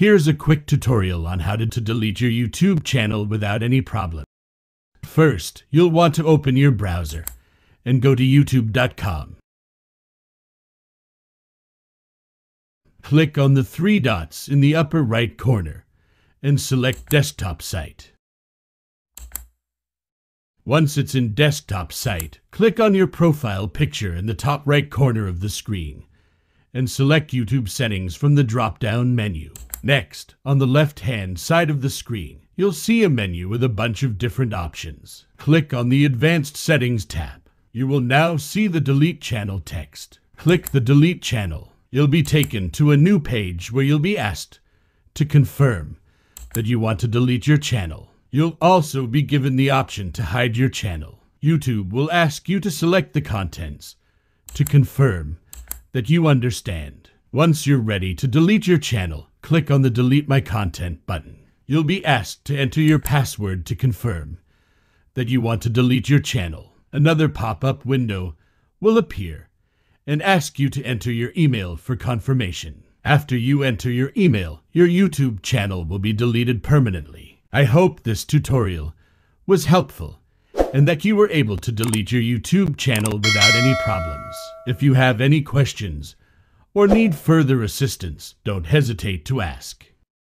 Here's a quick tutorial on how to delete your YouTube channel without any problem. First, you'll want to open your browser and go to youtube.com. Click on the three dots in the upper right corner and select Desktop Site. Once it's in Desktop Site, click on your profile picture in the top right corner of the screen and select YouTube Settings from the drop-down menu. Next, on the left-hand side of the screen, you'll see a menu with a bunch of different options. Click on the Advanced Settings tab. You will now see the Delete Channel text. Click the Delete Channel. You'll be taken to a new page where you'll be asked to confirm that you want to delete your channel. You'll also be given the option to hide your channel. YouTube will ask you to select the contents to confirm that you understand. Once you're ready to delete your channel, click on the Delete My Content button. You'll be asked to enter your password to confirm that you want to delete your channel. Another pop-up window will appear and ask you to enter your email for confirmation. After you enter your email, your YouTube channel will be deleted permanently. I hope this tutorial was helpful and that you were able to delete your YouTube channel without any problems. If you have any questions or need further assistance, don't hesitate to ask.